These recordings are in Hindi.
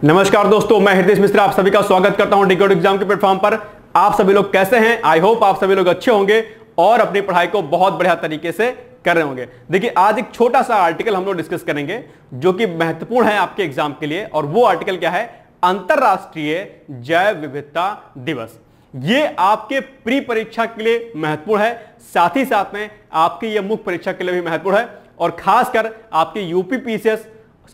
नमस्कार दोस्तों, मैं हितेश मिश्रा आप सभी का स्वागत करता हूं डिकोड एग्जाम के प्लेटफॉर्म पर। आप सभी लोग कैसे हैं? आई होप आप सभी लोग अच्छे होंगे और अपनी पढ़ाई को बहुत बढ़िया तरीके से कर रहे होंगे। देखिए, आज एक छोटा सा आर्टिकल हम लोग डिस्कस करेंगे जो कि महत्वपूर्ण है आपके एग्जाम के लिए, और वो आर्टिकल क्या है? अंतरराष्ट्रीय जैव विविधता दिवस। ये आपके प्री परीक्षा के लिए महत्वपूर्ण है, साथ ही साथ में आपकी ये मुख्य परीक्षा के लिए भी महत्वपूर्ण है, और खासकर आपके यूपी पीसीएस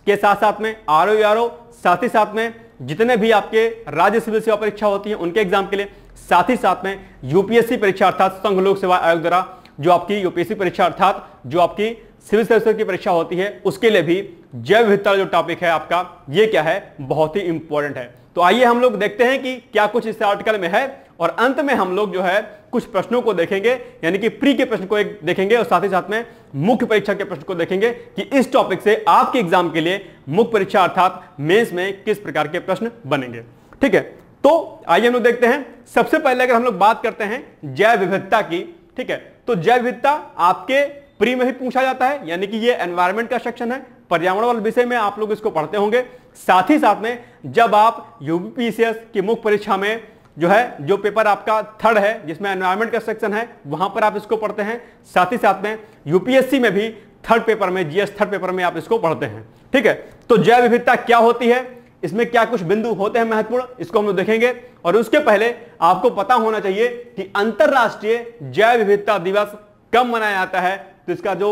के साथ साथ में आरओ, साथ ही साथ में जितने भी आपके राज्य सिविल सेवा परीक्षा होती है उनके एग्जाम के लिए, साथ ही साथ में यूपीएससी परीक्षा अर्थात संघ लोक सेवा आयोग द्वारा जो आपकी यूपीएससी परीक्षा अर्थात जो आपकी सिविल सर्विस की परीक्षा होती है उसके लिए भी जैव विविधता जो टॉपिक है आपका, ये क्या है? बहुत ही इंपॉर्टेंट है। तो आइए हम लोग देखते हैं कि क्या कुछ इस आर्टिकल में है, और अंत में हम लोग जो है कुछ प्रश्नों को देखेंगे, यानी कि प्री के प्रश्न को एक देखेंगे और साथ ही साथ में मुख्य परीक्षा के प्रश्न को देखेंगे कि इस टॉपिक से आपके एग्जाम के लिए मुख्य परीक्षा अर्थात मेंस में किस प्रकार के प्रश्न बनेंगे। ठीक है, तो आइए हम लोग देखते हैं। सबसे पहले अगर हम लोग बात करते हैं जैव विविधता की, ठीक है, तो जैव विविधता आपके प्री में ही पूछा जाता है, यानी कि ये एनवायरमेंट का सेक्शन है, पर्यावरण वाले विषय में आप लोग इसको पढ़ते होंगे। साथ ही साथ में जब आप यूपीपीसीएस की मुख्य परीक्षा में जो है जो पेपर आपका थर्ड है जिसमें एनवायरमेंट का सेक्शन है, वहां पर आप इसको पढ़ते हैं। साथ ही साथ में यूपीएससी में भी थर्ड पेपर में, जीएस थर्ड पेपर में आप इसको पढ़ते हैं। ठीक है, तो जैव विविधता क्या होती है, इसमें क्या कुछ बिंदु होते हैं महत्वपूर्ण, इसको हम लोग देखेंगे। और उसके पहले आपको पता होना चाहिए कि अंतरराष्ट्रीय जैव विविधता दिवस कब मनाया जाता है। तो इसका जो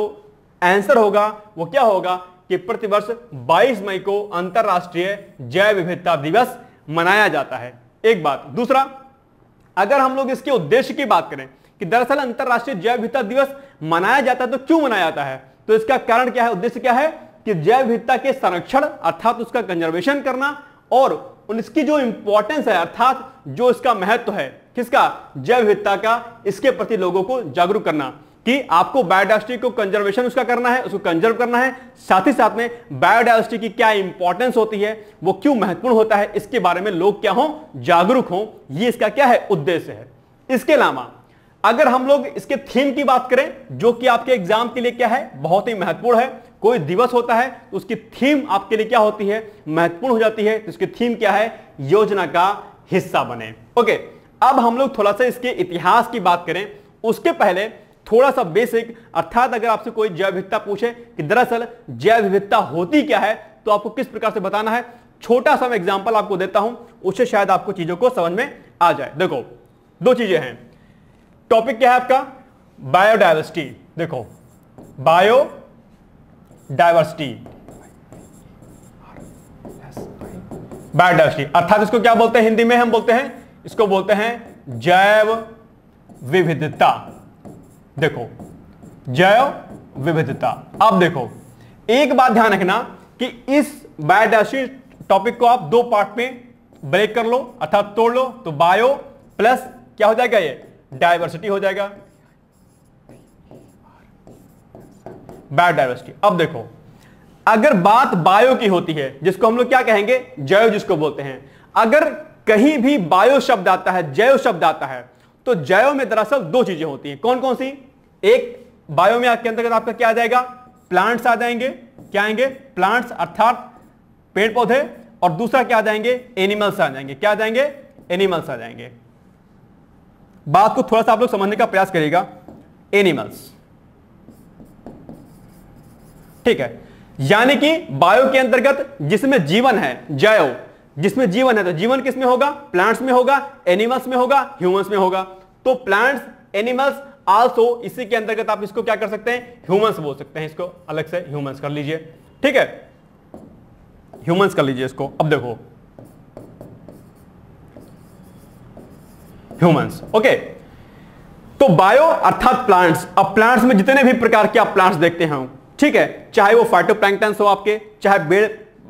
आंसर होगा वो क्या होगा कि प्रतिवर्ष 22 मई को अंतरराष्ट्रीय जैव विविधता दिवस मनाया जाता है। एक बात। दूसरा, अगर हम लोग इसके उद्देश्य की बात करें कि दरअसल अंतरराष्ट्रीय जैव विविधता दिवस मनाया जाता है, तो क्यों मनाया जाता है? तो इसका कारण क्या है, उद्देश्य क्या है कि जैव विविधता के संरक्षण अर्थात उसका कंजर्वेशन करना, और उसकी जो इंपॉर्टेंस है अर्थात जो इसका महत्व है, किसका? जैव विविधता का, इसके प्रति लोगों को जागरूक करना कि आपको बायोडायवर्सिटी को कंजर्वेशन उसका करना है, उसको कंजर्व करना है। साथ ही साथ में बायोडायवर्सिटी की क्या इंपॉर्टेंस होती है, वो क्यों महत्वपूर्ण होता है, इसके बारे में लोग क्या हो, जागरूक हो। ये इसका क्या है, उद्देश्य है। इसके अलावा अगर हम लोग इसके थीम की बात करें, जो कि आपके एग्जाम के लिए क्या है, बहुत ही महत्वपूर्ण है। कोई दिवस होता है तो उसकी थीम आपके लिए क्या होती है, महत्वपूर्ण हो जाती है। तो इसकी थीम क्या है? योजना का हिस्सा बने। ओके, अब हम लोग थोड़ा सा इसके इतिहास की बात करें। उसके पहले थोड़ा सा बेसिक, अर्थात अगर आपसे कोई जैव विविधता पूछे कि दरअसल जैव विविधता होती क्या है, तो आपको किस प्रकार से बताना है। छोटा सा मैं एग्जांपल आपको देता हूं, उससे शायद आपको चीजों को समझ में आ जाए। देखो, दो चीजें हैं। टॉपिक क्या है आपका? बायोडायवर्सिटी। देखो, बायोडायवर्सिटी, बायोडायवर्सिटी अर्थात इसको क्या बोलते हैं हिंदी में? हम बोलते हैं, इसको बोलते हैं जैव विविधता। देखो, जैव विविधता। अब देखो, एक बात ध्यान रखना कि इस बायोडायवर्सिटी टॉपिक को आप दो पार्ट में ब्रेक कर लो अर्थात तोड़ लो, तो बायो प्लस क्या हो जाएगा, ये डायवर्सिटी हो जाएगा, बायोडायवर्सिटी। अब देखो, अगर बात बायो की होती है, जिसको हम लोग क्या कहेंगे, जैव जिसको बोलते हैं, अगर कहीं भी बायो शब्द आता है, जैव शब्द आता है, तो जैव में दरअसल दो चीजें होती हैं। कौन कौन सी? एक, बायो में के अंतर्गत आपका क्या आ जाएगा, प्लांट्स आ जाएंगे। क्या आएंगे? प्लांट्स अर्थात पेड़ पौधे। और दूसरा क्या आ जाएंगे? एनिमल्स आ जाएंगे। क्या आ जाएंगे? एनिमल्स आ जाएंगे। बात को थोड़ा सा आप लोग समझने का प्रयास करिएगा। एनिमल्स, ठीक है, यानी कि बायो के अंतर्गत जिसमें जीवन है, जैव जिसमें जीवन है, तो जीवन किसमें होगा? प्लांट्स में होगा, एनिमल्स में होगा, ह्यूमंस में होगा। तो प्लांट्स, एनिमल्स आल्सो, इसी के अंतर्गत आप इसको क्या कर सकते हैं, ह्यूमंस बोल सकते हैं। इसको अलग से ह्यूमंस कर लीजिए, ठीक है, ह्यूमंस कर लीजिए इसको। अब देखो, ह्यूमंस, ओके। तो बायो अर्थात प्लांट्स। अब प्लांट्स में जितने भी प्रकार के आप प्लांट्स देखते हैं, ठीक है, चाहे वो फाइटोप्लैंक्टन्स हो आपके, चाहे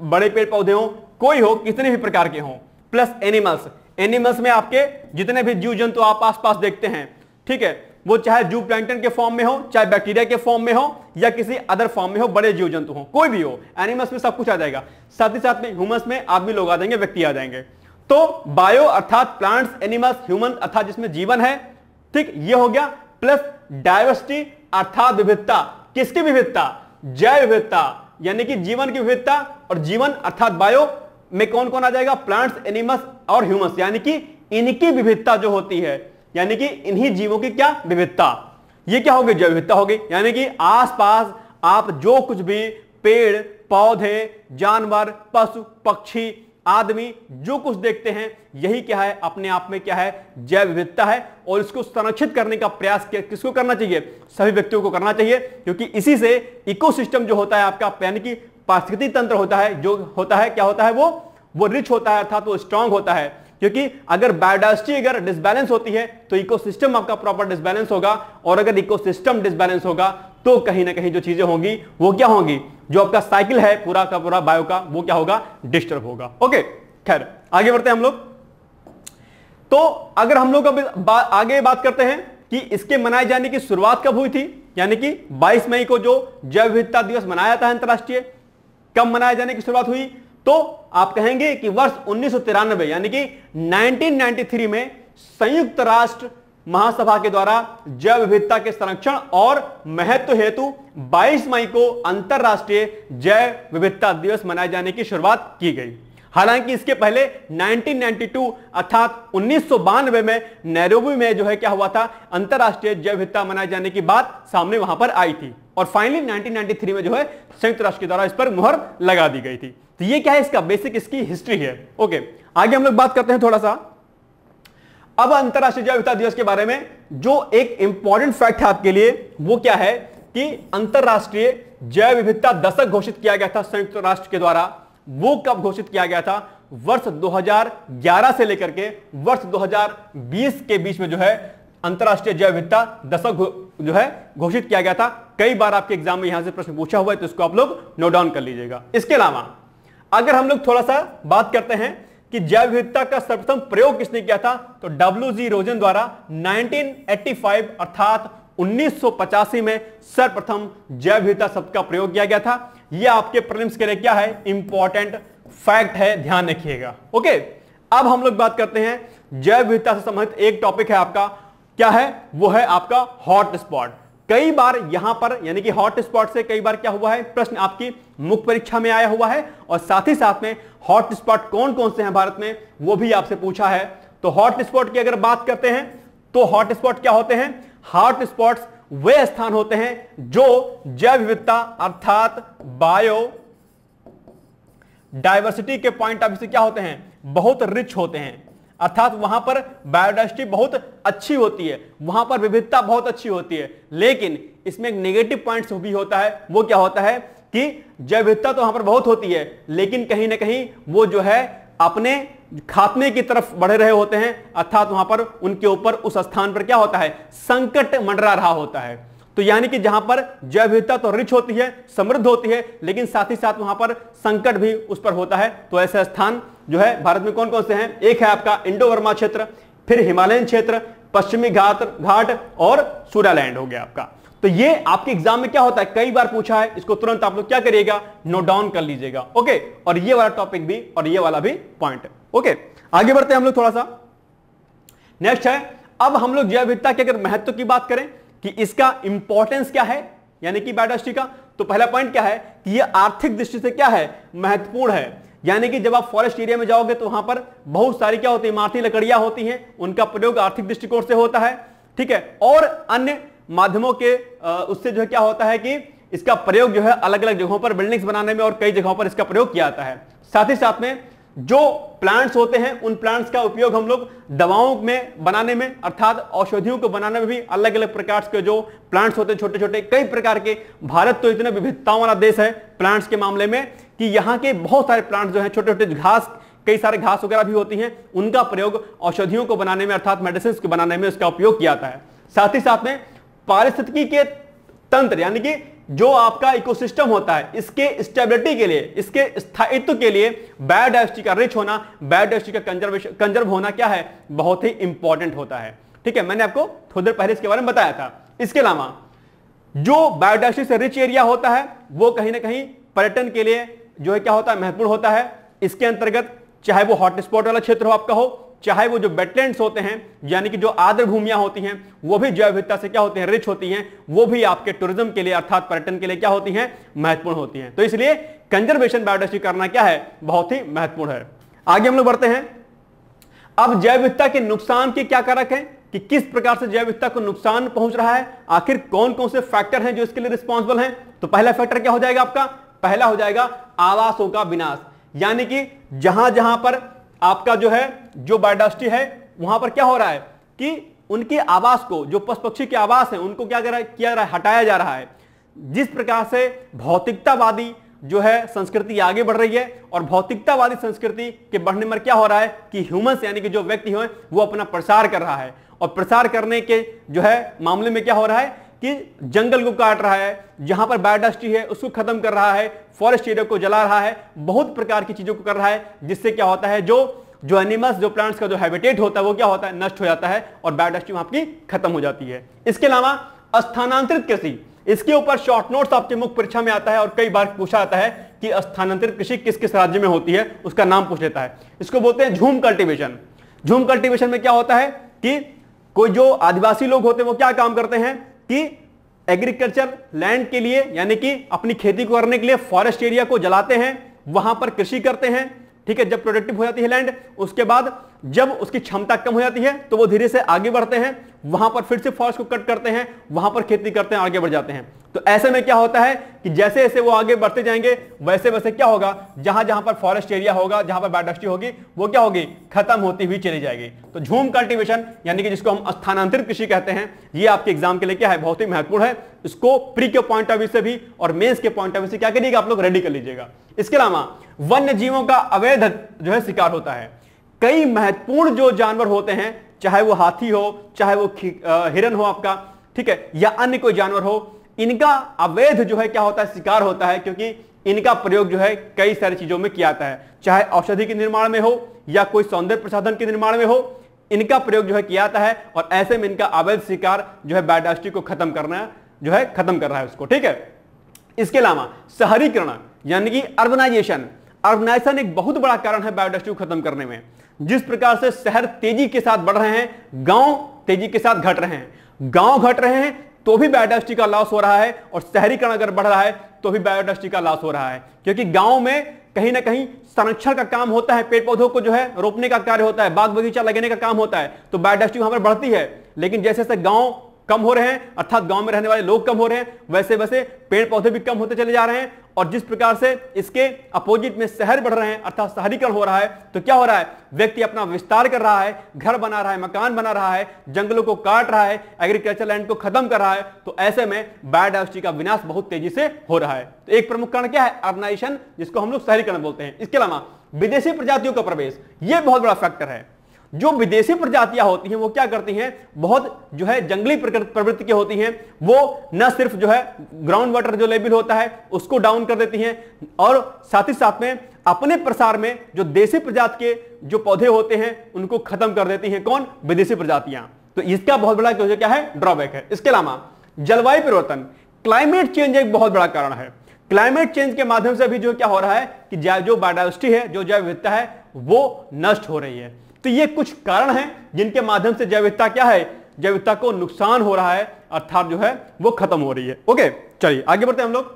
बड़े पेड़ पौधे हो, कोई हो, कितने भी प्रकार के हो, प्लस एनिमल्स। एनिमल्स में आपके जितने भी जीव जंतु आप आसपास देखते हैं, ठीक है, वो चाहे जू प्लैंक्टन के फॉर्म में हो, चाहे बैक्टीरिया के फॉर्म में हो, या किसी अदर फॉर्म में हो, बड़े जीव जंतु हो, कोई भी हो, एनिमल्स में सब कुछ आ जाएगा। साथ ही साथ में ह्यूमंस में आदमी लोग आ जाएंगे, व्यक्ति आ जाएंगे। तो बायो अर्थात प्लांट्स, एनिमल्स, ह्यूमन अर्थात जिसमें जीवन है, ठीक, ये हो गया। प्लस डायवर्सिटी अर्थात विविधता। किसकी विविधता? जैव विविधता, यानी कि जीवन की विविधता। और जीवन अर्थात बायो, में कौन कौन आ जाएगा? प्लांट्स, एनिमल्स और ह्यूमंस, यानी कि इनकी विविधता जो होती है, यानी कि इन्हीं जीवों की क्या विविधता, ये क्या होगी? जैव विविधता होगी। यानी कि आसपास आप जो कुछ भी पेड़ पौधे, जानवर, पशु पक्षी, आदमी जो कुछ देखते हैं, यही क्या है? अपने आप में क्या है? जैव विविधता है। और इसको संरक्षित करने का प्रयास किसको करना चाहिए? सभी व्यक्तियों को करना चाहिए, क्योंकि इसी से इकोसिस्टम जो होता है आपका, यानी कि पारिस्थितिक तंत्र होता है, जो होता है क्या होता है? वो रिच होता है, अर्थात वो स्ट्रांग होता है। क्योंकि अगर बायोडायवर्सिटी अगर डिसबैलेंस होती है तो इकोसिस्टम आपका प्रॉपर डिसबैलेंस होगा, और अगर इकोसिस्टम डिसबैलेंस होगा तो कहीं ना कहीं जो चीजें होंगी वो क्या होंगी? जो आपका साइकिल है पूरा का पूरा बायो का, वो क्या होगा? डिस्टर्ब होगा। ओके, खैर आगे बढ़ते हैं हम लोग। तो अगर हम लोग अब आगे बात करते हैं कि इसके मनाए जाने की शुरुआत कब हुई थी, यानी कि 22 मई को जो जैव विविधता दिवस मनाया जाता है अंतरराष्ट्रीय, कब मनाए जाने की शुरुआत हुई? तो आप कहेंगे कि वर्ष 1993 यानी कि 1993 में संयुक्त राष्ट्र महासभा के द्वारा जैव विविधता के संरक्षण और महत्व हेतु 22 मई को अंतरराष्ट्रीय जैव विविधता दिवस मनाए जाने की शुरुआत की गई। हालांकि इसके पहले 1992 अर्थात 1992 में नैरोबी में जो है क्या हुआ था? अंतरराष्ट्रीय जैव विविधता मनाए जाने की बात सामने वहां पर आई थी, और फाइनली 1993 में जो है संयुक्त राष्ट्र के द्वारा इस पर मुहर लगा दी गई थी। तो ये क्या है? इसका बेसिक इसकी हिस्ट्री है। ओके, आगे हम लोग बात करते हैं थोड़ा सा अब अंतरराष्ट्रीय जैव विविधता दिवस के बारे में। जो एक इंपॉर्टेंट फैक्ट है आपके लिए वो क्या है कि अंतरराष्ट्रीय जैव विविधता दशक घोषित किया गया था संयुक्त राष्ट्र के द्वारा। वो कब घोषित किया गया था? वर्ष 2011 से लेकर के वर्ष 2020 के बीच में जो है अंतरराष्ट्रीय जैव विविधता दशक जो है घोषित किया गया था। कई बार आपके एग्जाम में यहां से प्रश्न पूछा हुआ है, तो इसको आप लोग नोट डाउन कर लीजिएगा। इसके अलावा अगर हम लोग थोड़ा सा बात करते हैं कि जैव विविधता का सर्वप्रथम प्रयोग किसने किया था, तो WG रोजन द्वारा 1985 अर्थात 1985 में सर्वप्रथम जैव विविधता शब्द का प्रयोग किया गया था। यह आपके प्रीलिम्स के लिए क्या है? इंपॉर्टेंट फैक्ट है, ध्यान रखिएगा। ओके, अब हम लोग बात करते हैं जैव विविधता से संबंधित एक टॉपिक है आपका, क्या है? वो है आपका हॉट स्पॉट। कई बार यहां पर यानी कि हॉट स्पॉट से कई बार क्या हुआ है? प्रश्न आपकी मुख्य परीक्षा में आया हुआ है, और साथ ही साथ में हॉट स्पॉट कौन कौन से हैं भारत में वो भी आपसे पूछा है। तो हॉट स्पॉट की अगर बात करते हैं तो हॉट स्पॉट क्या होते हैं? हॉट स्पॉट्स वे स्थान होते हैं जो जैव विविधता अर्थात बायो डायवर्सिटी के पॉइंट ऑफ व्यू से क्या होते हैं? बहुत रिच होते हैं, अर्थात वहां पर बायोडायवर्सिटी बहुत अच्छी होती है, वहां पर विविधता बहुत अच्छी होती है। लेकिन इसमें एक नेगेटिव पॉइंट भी होता है। वो क्या होता है कि जैव विविधता तो वहां पर बहुत होती है, लेकिन कहीं ना कहीं वो जो है अपने खात्मे की तरफ बढ़ रहे होते हैं, अर्थात वहां पर उनके ऊपर उस स्थान पर क्या होता है? संकट मंडरा रहा होता है। तो यानी कि जहां पर जैव विविधता तो रिच होती है, समृद्ध होती है, लेकिन साथ ही साथ वहां पर संकट भी उस पर होता है। तो ऐसे स्थान जो है भारत में कौन कौन से हैं? एक है आपका इंडो बर्मा क्षेत्र, फिर हिमालयन क्षेत्र, पश्चिमी घाट और सूर्यालैंड हो गया आपका। तो ये आपके एग्जाम में क्या होता है? कई बार पूछा है, इसको तुरंत आप लोग क्या करिएगा? नोट डाउन कर लीजिएगा। ओके, और ये वाला टॉपिक भी और ये वाला भी पॉइंट। ओके, आगे बढ़ते हैं हम लोग थोड़ा सा। नेक्स्ट है, अब हम लोग जैव विविधता के अगर महत्व की बात करें कि इसका इंपॉर्टेंस क्या है, यानी कि बायोडायवर्सिटी का, तो पहला पॉइंट क्या है कि ये आर्थिक दृष्टि से क्या है? महत्वपूर्ण है। यानी कि जब आप फॉरेस्ट एरिया में जाओगे तो वहां पर बहुत सारी क्या होती है? इमारती लकड़ियां होती हैं, उनका प्रयोग आर्थिक दृष्टिकोण से होता है, ठीक है। और अन्य माध्यमों के उससे जो है क्या होता है कि इसका प्रयोग जो है अलग अलग जगहों पर बिल्डिंग्स बनाने में और कई जगहों पर इसका प्रयोग किया जाता है। साथ ही साथ में जो प्लांट्स होते हैं उन प्लांट्स का उपयोग हम लोग दवाओं में बनाने में अर्थात औषधियों को बनाने में भी अलग अलग प्रकार के जो प्लांट्स होते हैं छोटे छोटे कई प्रकार के। भारत तो इतने विविधताओं वाला देश है प्लांट्स के मामले में कि यहाँ के बहुत सारे प्लांट्स जो हैं छोटे छोटे घास कई सारे घास वगैरह भी होती हैं, उनका प्रयोग औषधियों को बनाने में अर्थात मेडिसिन को बनाने में उसका उपयोग किया जाता है। साथ ही साथ में पारिस्थितिकी के तंत्र यानी कि जो आपका इकोसिस्टम होता है इसके स्टेबिलिटी के लिए इसके स्थायित्व के लिए बायोडायवर्सिटी का रिच होना बायोडायवर्सिटी का कंजर्व होना क्या है? बहुत ही इंपॉर्टेंट होता है। ठीक है, मैंने आपको थोड़ी देर पहले इसके बारे में बताया था। इसके अलावा जो बायोडायवर्सिटी से रिच एरिया होता है वो कहीं ना कहीं पर्यटन के लिए जो है क्या होता है? महत्वपूर्ण होता है। इसके अंतर्गत चाहे वो हॉटस्पॉट वाला क्षेत्र हो आपका हो, चाहे वो जो वेटलैंड्स होते हैं यानी कि जो आर्द्र भूमियां होती हैं वो भी जैव विविधता से क्या होती हैं? रिच होती हैं। वो भी आपके टूरिज्म के लिए अर्थात पर्यटन के लिए क्या होती हैं? महत्वपूर्ण होती हैं। तो इसलिए कंजर्वेशन बायोडाइवर्सिटी करना क्या है, बहुत ही महत्वपूर्ण है। आगे हम लोग बढ़ते हैं। अब जैव विविधता के नुकसान के क्या कारक हैं कि किस प्रकार से जैव विविधता को नुकसान पहुंच रहा है, आखिर कौन कौन से फैक्टर हैं जो इसके लिए रिस्पॉन्सिबल हैं। तो पहला फैक्टर क्या हो जाएगा आपका, पहला हो जाएगा आवासों का विनाश, यानी कि जहां जहां पर आपका जो है जो बायोडाइवर्सिटी है वहां पर क्या हो रहा है कि उनके आवास को, जो पशु पक्षी के आवास है उनको क्या किया जा रहा है, हटाया जा रहा है। जिस प्रकार से भौतिकतावादी जो है संस्कृति आगे बढ़ रही है और भौतिकतावादी संस्कृति के बढ़ने में क्या हो रहा है कि ह्यूमंस यानी कि जो व्यक्ति हैं वो अपना प्रसार कर रहा है, और प्रसार करने के जो है मामले में क्या हो रहा है कि जंगल को काट रहा है, जहां पर बायोडाइवर्सिटी है उसको खत्म कर रहा है, फॉरेस्ट एरिया को जला रहा है, बहुत प्रकार की चीजों को कर रहा है, जिससे क्या होता है जो एनिमल्स, जो प्लांट्स का जो हैबिटेट होता है वो क्या होता है, नष्ट हो जाता है और बायोडाइवर्सिटी वहां की खत्म हो जाती है। इसके अलावा स्थानांतरित कृषि, इसके ऊपर शॉर्ट नोट्स आपके मुख्य परीक्षा में आता है और कई बार पूछा जाता है कि स्थानांतरित कृषि किस किस राज्य में होती है, उसका नाम पूछ लेता है। इसको बोलते हैं झूम कल्टीवेशन। झूम कल्टीवेशन में क्या होता है कि कोई जो आदिवासी लोग होते हैं वो क्या काम करते हैं कि एग्रीकल्चर लैंड के लिए यानी कि अपनी खेती को करने के लिए फॉरेस्ट एरिया को जलाते हैं, वहां पर कृषि करते हैं, ठीक है। जब प्रोडक्टिव हो जाती है लैंड, उसके बाद जब उसकी क्षमता कम हो जाती है तो वो धीरे से आगे बढ़ते हैं, वहां पर फिर से फॉरेस्ट को कट करते हैं, वहां पर खेती करते हैं, आगे बढ़ जाते हैं। तो ऐसे में क्या होता है कि जैसे जैसे वो आगे बढ़ते जाएंगे वैसे वैसे क्या होगा, जहां जहां पर फॉरेस्ट एरिया होगा, जहां पर बायोडाइवर्सिटी होगी, वो क्या होगी, खत्म होती हुई चली जाएगी। तो झूम कल्टीवेशन यानी कि जिसको हम स्थानांतरित कृषि कहते हैं, ये आपके एग्जाम के लिए क्या है, बहुत ही महत्वपूर्ण है। इसको प्री के पॉइंट ऑफ व्यू से भी और मेंस के पॉइंट ऑफ व्यू से क्या करिएगा, आप लोग रेडी कर लीजिएगा। इसके अलावा वन्य जीवों का अवैध जो है शिकार होता है। कई महत्वपूर्ण जो जानवर होते हैं, चाहे वो हाथी हो, चाहे वो हिरन हो आपका, ठीक है, या अन्य कोई जानवर हो, इनका अवैध जो है क्या होता है, शिकार होता है, क्योंकि इनका प्रयोग जो है कई सारी चीजों में किया जाता है, चाहे औषधि के निर्माण में हो या कोई सौंदर्य प्रसाधन के निर्माण में हो, इनका प्रयोग जो है किया जाता है। और ऐसे में इनका अवैध शिकार जो है बायोडाइवर्सिटी को खत्म करना जो है खत्म कर रहा है उसको, ठीक है। इसके अलावा शहरीकरण यानी कि अर्बनाइजेशन एक बहुत बड़ा कारण है बायोडाइवर्सिटी को खत्म करने में। जिस प्रकार से शहर तेजी के साथ बढ़ रहे हैं, गांव तेजी के साथ घट रहे हैं, गांव घट रहे हैं तो भी बायोडाइवर्सिटी का लॉस हो रहा है, और शहरीकरण अगर बढ़ रहा है तो भी बायोडाइवर्सिटी का लॉस हो रहा है, क्योंकि गांव में कहीं ना कहीं संरक्षण का काम होता है, पेड़ पौधों को जो है रोपने का कार्य होता है, बाग बगीचा लगाने का काम होता है, तो बायोडाइवर्सिटी वहां पर बढ़ती है। लेकिन जैसे जैसे गांव कम हो रहे हैं, अर्थात गांव में रहने वाले लोग कम हो रहे हैं, वैसे वैसे पेड़ पौधे भी कम होते चले जा रहे हैं। और जिस प्रकार से इसके अपोजिट में शहर बढ़ रहे हैं, अर्थात शहरीकरण हो रहा है, तो क्या हो रहा है, व्यक्ति अपना विस्तार कर रहा है, घर बना रहा है, मकान बना रहा है, जंगलों को काट रहा है, एग्रीकल्चर लैंड को खत्म कर रहा है। तो ऐसे में बायोडाइवर्सिटी का विनाश बहुत तेजी से हो रहा है। तो एक प्रमुख कारण क्या है, अर्बनाइजेशन, जिसको हम लोग शहरीकरण बोलते हैं। इसके अलावा विदेशी प्रजातियों का प्रवेश, यह बहुत बड़ा फैक्टर है। जो विदेशी प्रजातियां होती हैं वो क्या करती हैं, बहुत जो है जंगली प्रवृत्ति की होती हैं, वो न सिर्फ जो है ग्राउंड वाटर जो लेवल होता है उसको डाउन कर देती हैं, और साथ ही साथ में अपने प्रसार में जो देसी प्रजाति के जो पौधे होते हैं उनको खत्म कर देती हैं। कौन, विदेशी प्रजातियां। तो इसका बहुत बड़ा क्या है, ड्रॉबैक है। इसके अलावा जलवायु परिवर्तन, क्लाइमेट चेंज एक बहुत बड़ा कारण है। क्लाइमेट चेंज के माध्यम से भी जो क्या हो रहा है कि जो बायोडाइवर्सिटी है, जो जैव विविधता है, वो नष्ट हो रही है। तो ये कुछ कारण हैं जिनके माध्यम से जैव विविधता क्या है, जैव विविधता को नुकसान हो रहा है, अर्थात जो है वो खत्म हो रही है। ओके, चलिए आगे बढ़ते हैं हम लोग।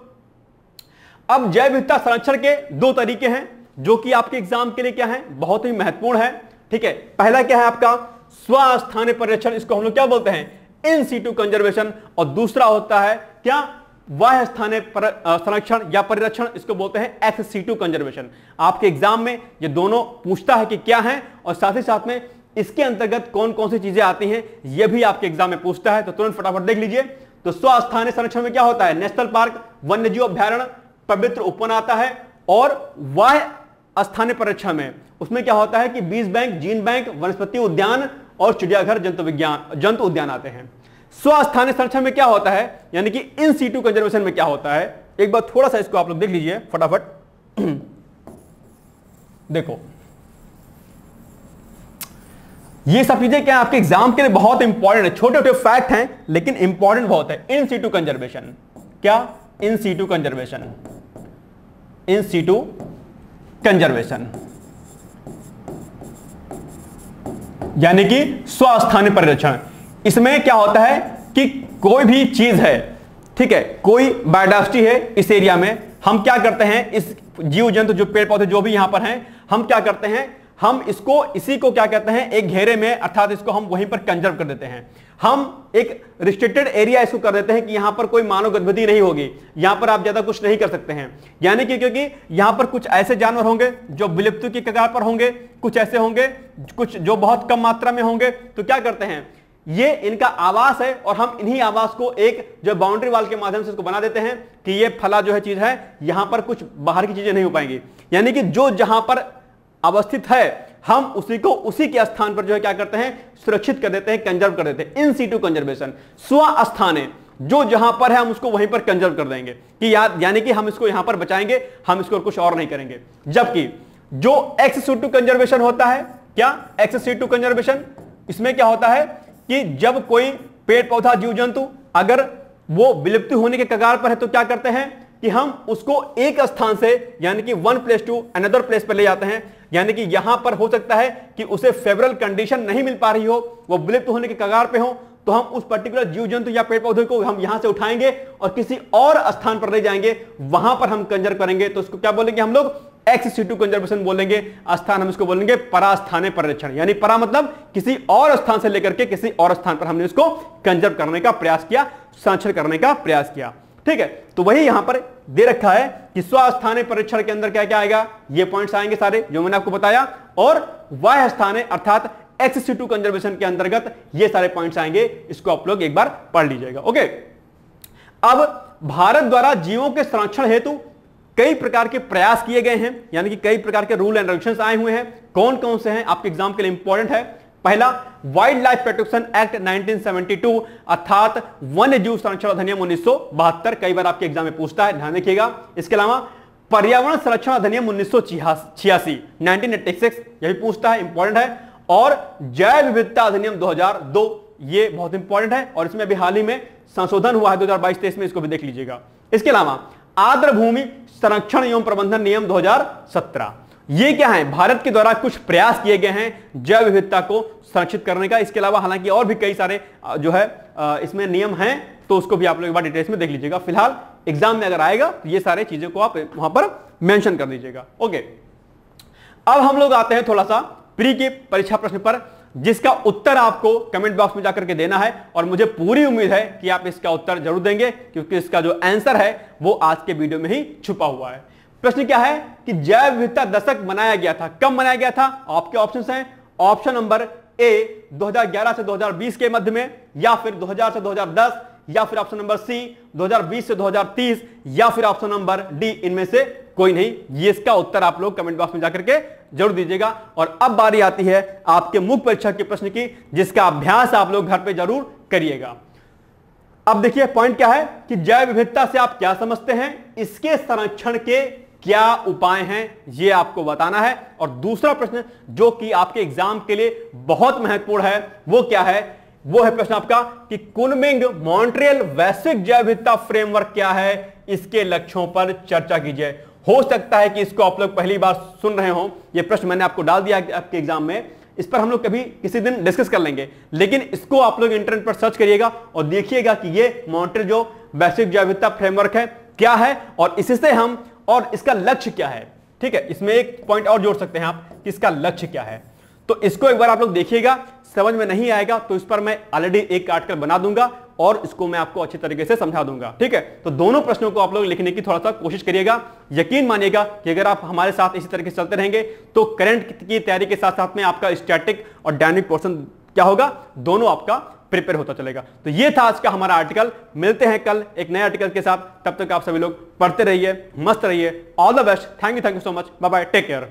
अब जैव विविधता संरक्षण के दो तरीके हैं जो कि आपके एग्जाम के लिए क्या है, बहुत ही महत्वपूर्ण है, ठीक है। पहला क्या है आपका स्वस्थानीय परिरक्षण, इसको हम लोग क्या बोलते हैं, इन सीटू कंजर्वेशन, और दूसरा होता है क्या, बाह्य स्थानीय संरक्षण या परिरक्षण, इसको बोलते हैं एक्स सीटू कंजर्वेशन। आपके एग्जाम में ये दोनों पूछता है कि क्या है, और साथ ही साथ में इसके अंतर्गत कौन कौन सी चीजें आती हैं ये भी आपके एग्जाम में पूछता है। तो तुरंत फटाफट देख लीजिए। तो स्वस्थानीय संरक्षण में क्या होता है, नेशनल पार्क, वन्यजीव अभ्यारण्य, पवित्र उपवन आता है, और बाह्य स्थानीय परिरक्षण में उसमें क्या होता है कि बीज बैंक, जीन बैंक, वनस्पति उद्यान और चिड़ियाघर, जंतु उद्यान आते हैं। स्वस्थानीय संरक्षण में क्या होता है, यानी कि इन सीटू कंजर्वेशन में क्या होता है, एक बार थोड़ा सा इसको आप लोग देख लीजिए फटाफट। देखो ये सब चीजें क्या है आपके एग्जाम के लिए बहुत इंपॉर्टेंट है, छोटे छोटे फैक्ट हैं लेकिन इंपॉर्टेंट बहुत है। इन सीटू कंजर्वेशन, क्या, in situ conservation, in situ conservation यानी कि स्वस्थानीय परिरक्षण। इसमें क्या होता है कि कोई भी चीज है, ठीक है, कोई बायोडाइवर्सिटी है इस एरिया में, हम क्या करते हैं, इस जीव जंतु, जो पेड़ पौधे जो भी यहां पर हैं, हम क्या करते हैं, हम इसी को क्या कहते हैं, एक घेरे में, अर्थात इसको हम वहीं पर कंजर्व कर देते हैं। हम एक रिस्ट्रिक्टेड एरिया इसको कर देते हैं कि यहां पर कोई मानव गतिविधि नहीं होगी, यहां पर आप ज्यादा कुछ नहीं कर सकते हैं। यानी कि क्योंकि यहां पर कुछ ऐसे जानवर होंगे जो विलुप्ति की कगार पर होंगे, कुछ ऐसे होंगे कुछ जो बहुत कम मात्रा में होंगे, तो क्या करते हैं, ये इनका आवास है और हम इन्हीं आवास को एक जो बाउंड्री वाल के माध्यम से इसको बना देते हैं कि ये फला जो है चीज है, यहां पर कुछ बाहर की चीजें नहीं हो पाएंगी। यानी कि जो जहां पर अवस्थित है, हम उसी को उसी के स्थान पर जो है क्या करते हैं, सुरक्षित कर देते हैं, कंजर्व कर देते हैं। इन सीटू कंजर्वेशन, स्व स्थाने, जो जहां पर है हम उसको वहीं पर कंजर्व कर देंगे कि यानी कि हम इसको यहां पर बचाएंगे, हम इसको कुछ और नहीं करेंगे। जबकि जो एक्स सीटू कंजर्वेशन होता है, क्या एक्स सीटू कंजर्वेशन, इसमें क्या होता है कि जब कोई पेड़ पौधा जीव जंतु अगर वो विलुप्ति होने के कगार पर है, तो क्या करते हैं कि हम उसको एक स्थान से यानी कि one place to another place पर ले जाते हैं। यानी कि यहां पर हो सकता है कि उसे फेवरेबल कंडीशन नहीं मिल पा रही हो, वो विलुप्त होने के कगार पे हो, तो हम उस पर्टिकुलर जीव जंतु या पेड़ पौधे को हम यहां से उठाएंगे और किसी और स्थान पर ले जाएंगे, वहां पर हम कंजर्व करेंगे। तो उसको क्या बोलेंगे हम लोग, एक्स सीटू कंजर्वेशन बोलेंगे। स्थान हम इसको बोलेंगे परास्थाने परिरक्षण, यानी परा मतलब किसी और स्थान से लेकर के किसी और स्थान पर हमने इसको कंजर्व करने का प्रयास किया, संरक्षण करने का प्रयास किया। ठीक है, तो वही यहां पर दे रखा है कि स्वस्थाने परीक्षण के अंदर क्या क्या आएगा, ये पॉइंट्स आएंगे सारे जो मैंने आपको बताया, और वाह्य स्थाने अर्थात एक्स सीटू कंजर्वेशन के अंतर्गत ये सारे पॉइंट्स आएंगे। इसको आप लोग एक बार पढ़ लीजिएगा। ओके, अब भारत द्वारा जीवों के संरक्षण हेतु कई प्रकार के प्रयास किए गए हैं, यानी कि कई प्रकार के रूल एंड रेगुलेशंस आए हुए हैं। कौन कौन से हैं, आपके एग्जाम के लिए इंपॉर्टेंट है। पहला, वाइल्ड लाइफ प्रोटेक्शन एक्ट 1972 अर्थात वन्य जीव संरक्षण अधिनियम 1972, कई बार आपके एग्जाम में पूछता है, ध्यान रखिएगा। इसके अलावा पर्यावरण संरक्षण अधिनियम 1986 1986, यह भी पूछता है, इंपॉर्टेंट है। और जैव विविधता अधिनियम 2002, ये बहुत इंपॉर्टेंट है और इसमें अभी हाल ही में संशोधन हुआ है 2022-23 में, इसको भी देख लीजिएगा। इसके अलावा आर्द्र भूमि संरक्षण एवं प्रबंधन नियम 2017, ये क्या है, भारत के द्वारा कुछ प्रयास किए गए हैं जैव विविधता को संरक्षित करने का। इसके अलावा हालांकि और भी कई सारे जो है इसमें नियम हैं, तो उसको भी आप लोग एक बार डिटेल्स में देख लीजिएगा। फिलहाल एग्जाम में अगर आएगा तो ये सारे चीजों को आप वहां पर मेंशन कर दीजिएगा। ओके, अब हम लोग आते हैं थोड़ा सा प्री के परीक्षा प्रश्न पर, जिसका उत्तर आपको कमेंट बॉक्स में जाकर के देना है और मुझे पूरी उम्मीद है कि आप इसका उत्तर जरूर देंगे, क्योंकि इसका जो आंसर है वो आज के वीडियो में ही छुपा हुआ है। प्रश्न क्या है कि जैव विविधता दशक मनाया गया था, कब मनाया गया था? आपके ऑप्शंस हैं, ऑप्शन नंबर ए 2011 से 2020 के मध्य में, या फिर 2000 से 2010, या फिर ऑप्शन नंबर सी 2020 से 2030, या फिर ऑप्शन नंबर डी इनमें से कोई नहीं। ये इसका उत्तर आप लोग कमेंट बॉक्स में जाकर के जरूर दीजिएगा। और अब बारी आती है आपके मुख्य परीक्षा के प्रश्न की, जिसका अभ्यास आप लोग घर पे जरूर करिएगा। अब देखिए पॉइंट क्या है कि जैव विविधता से आप क्या समझते हैं, इसके संरक्षण के क्या उपाय हैं, ये आपको बताना है। और दूसरा प्रश्न जो कि आपके एग्जाम के लिए बहुत महत्वपूर्ण है, वो क्या है, वो है प्रश्न आपका कि कुनमिंग मॉन्ट्रियल वैश्विक जैव विविधता फ्रेमवर्क क्या है, इसके लक्ष्यों पर चर्चा कीजिए। हो सकता है कि इसको आप लोग पहली बार सुन रहे हो, ये प्रश्न मैंने आपको डाल दिया आपके एग्जाम में, इस पर हम लोग कभी किसी दिन डिस्कस कर लेंगे, लेकिन इसको आप लोग इंटरनेट पर सर्च करिएगा और देखिएगा कि ये मॉन्ट्रियल जो वैश्विक जैव विविधता फ्रेमवर्क है क्या है, और इससे हम और इसका लक्ष्य क्या है। ठीक है, इसमें एक पॉइंट और जोड़ सकते हैं आप कि इसका लक्ष्य क्या है, तो इसको एक बार आप लोग देखिएगा। समझ में नहीं आएगा तो इस पर मैं ऑलरेडी एक आर्टिकल बना दूंगा और इसको मैं आपको अच्छे तरीके से समझा दूंगा। ठीक है, तो दोनों प्रश्नों को आप लोग लिखने की थोड़ा सा कोशिश करिएगा। यकीन मानिएगा कि अगर आप हमारे साथ इसी तरीके से चलते रहेंगे तो करंट की तैयारी के साथ साथ में आपका स्टैटिक और डायनामिक पोर्शन क्या होगा, दोनों आपका प्रिपेयर होता चलेगा। तो ये था आज का हमारा आर्टिकल। मिलते हैं कल एक नए आर्टिकल के साथ, तब तक आप सभी लोग पढ़ते रहिए, मस्त रहिए। All the best, thank you so much, bye bye, take care.